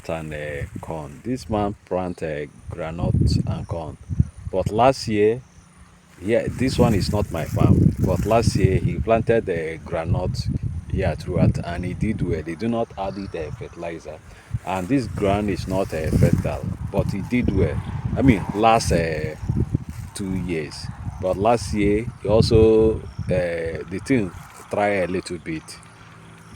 groundnut and corn. This man planted groundnut and corn, but last year, yeah, this one is not my farm, but last year he planted the groundnut here throughout, and he did well. They do not add it fertilizer, and this ground is not fertile, but he did well. I mean, last 2 years, but last year he also the thing try a little bit,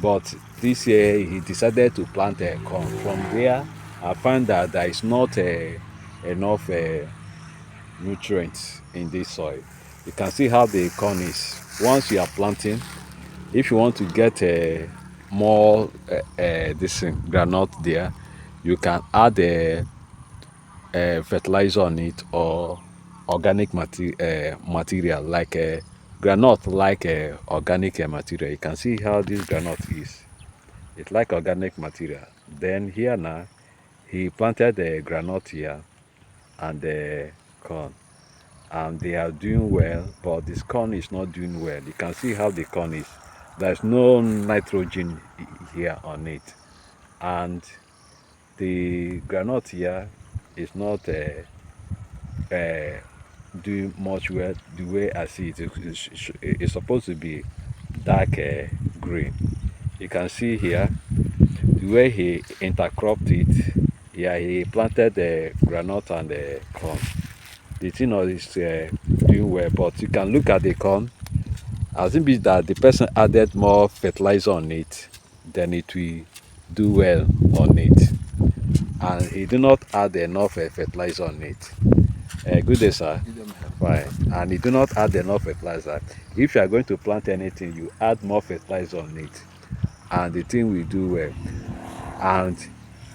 but this year he decided to plant corn. From there, I found that there is not enough nutrients in this soil. You can see how the corn is. Once you are planting, if you want to get more this granite there, you can add fertilizer on it, or organic material like granite, like organic material. You can see how this granite is. It's like organic material. Then here now, he planted the granite here and the corn, and they are doing well, but this corn is not doing well. You can see how the corn is. There's no nitrogen here on it, and the granite here is not doing much well the way I see it. It's supposed to be dark green. You can see here the way he intercropped it. Yeah, he planted the granite and the corn. The thing is doing well, but you can look at the corn. I think it's that the person added more fertilizer on it, then it will do well on it, and he did not add enough fertilizer on it. Good day, sir. Fine. And you do not add enough fertilizer. If you are going to plant anything, you add more fertilizer on it, and the thing will do well. And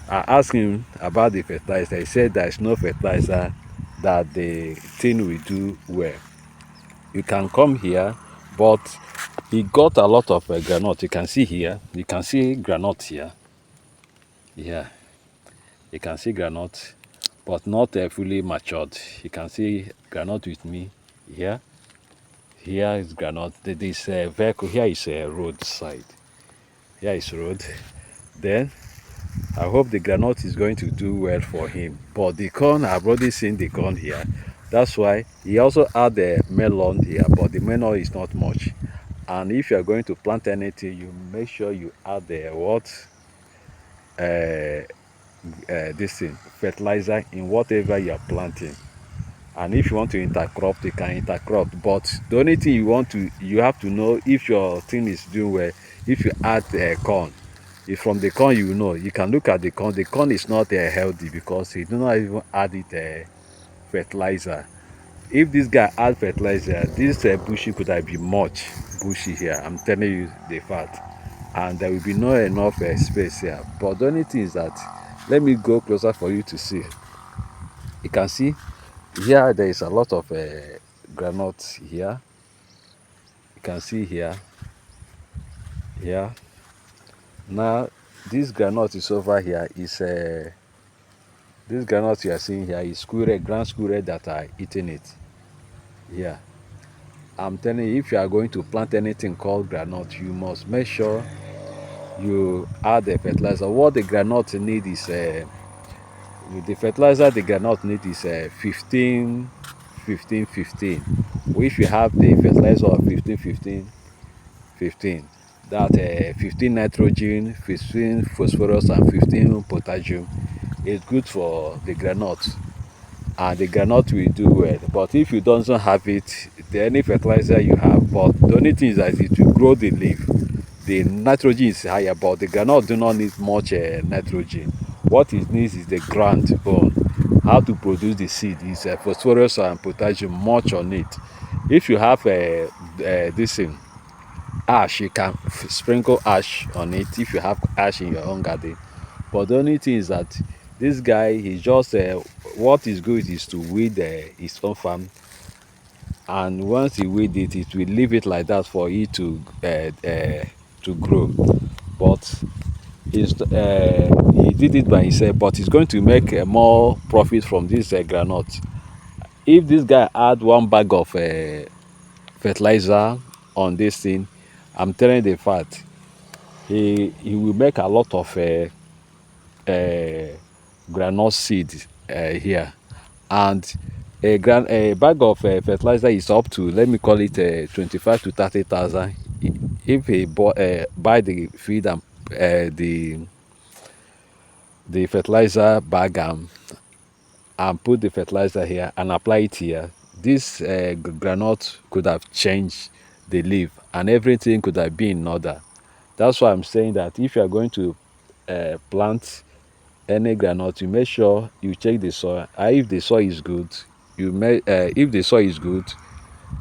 I asked him about the fertilizer. He said there is no fertilizer that the thing will do well. You can come here, but he got a lot of granite. You can see here. You can see granite here. Yeah, you can see granite, but not fully matured. You can see granite with me here. Here is granite. This vehicle here is a roadside. Here is road. Then I hope the granite is going to do well for him. But the corn, I've already seen the corn here. That's why he also had the melon here, but the melon is not much. And if you are going to plant anything, you make sure you add the what this thing fertilizer in whatever you are planting. And if you want to intercrop, you can intercrop. But the only thing you have to know if your thing is doing well. If you add corn, if from the corn you know, you can look at the corn. The corn is not healthy because he do not even add it fertilizer. If this guy add fertilizer, this bushy could have been much bushy here. I'm telling you the fact, and there will be no enough space here. But the only thing is that, let me go closer for you to see. You can see here there is a lot of granite here. You can see here. Now this granite is over here. Is this granite you are seeing here is squirrel, ground squirrel that are eating it. Yeah, I'm telling you, if you are going to plant anything called granite, you must make sure you add the fertilizer. What the granite need is the fertilizer the granite need is 15 15 15. If you have the fertilizer of 15 15 15, that 15 nitrogen, 15 phosphorus, and 15 potassium is good for the granite, and the granite will do well. But if you don't have it, the any fertilizer you have, but the only thing is that it will grow the leaf. The nitrogen is higher, but the granite do not need much nitrogen. What it needs is the ground bone. How to produce the seed is phosphorus and potassium much on it. If you have this thing, ash, you can sprinkle ash on it if you have ash in your own garden. But the only thing is that this guy, he just what is good is to weed his own farm, and once he weed it, it will leave it like that for it to grow. But he did it by himself, but he's going to make more profit from this granite. If this guy add one bag of fertilizer on this thing, I'm telling the fact, he will make a lot of groundnut seed here, and a bag of fertilizer is up to, let me call it 25 to 30,000. If he buy the feed and the fertilizer bag and put the fertilizer here and apply it here, this granite could have changed the leaf and everything could have been in order. That's why I'm saying that if you are going to plant any granite, you make sure you check the soil. If the soil is good, if the soil is good,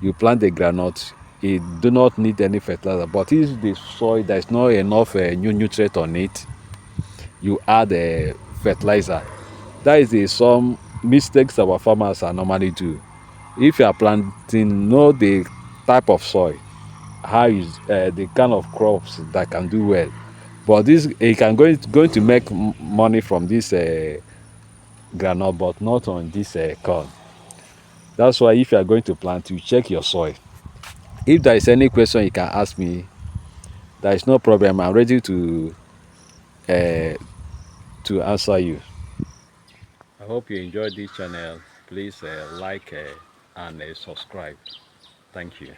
you plant the granite. It do not need any fertilizer. But if the soil there is not enough new nutrient on it, you add a fertilizer. That is some mistakes our farmers are normally do. If you are planting, know the type of soil, how is the kind of crops that can do well. But this you can going to make money from this groundnut, but not on this corn. That's why if you are going to plant, you check your soil. If there is any question you can ask me, there is no problem. I'm ready uh, to answer you. I hope you enjoyed this channel. Please like and subscribe. Thank you.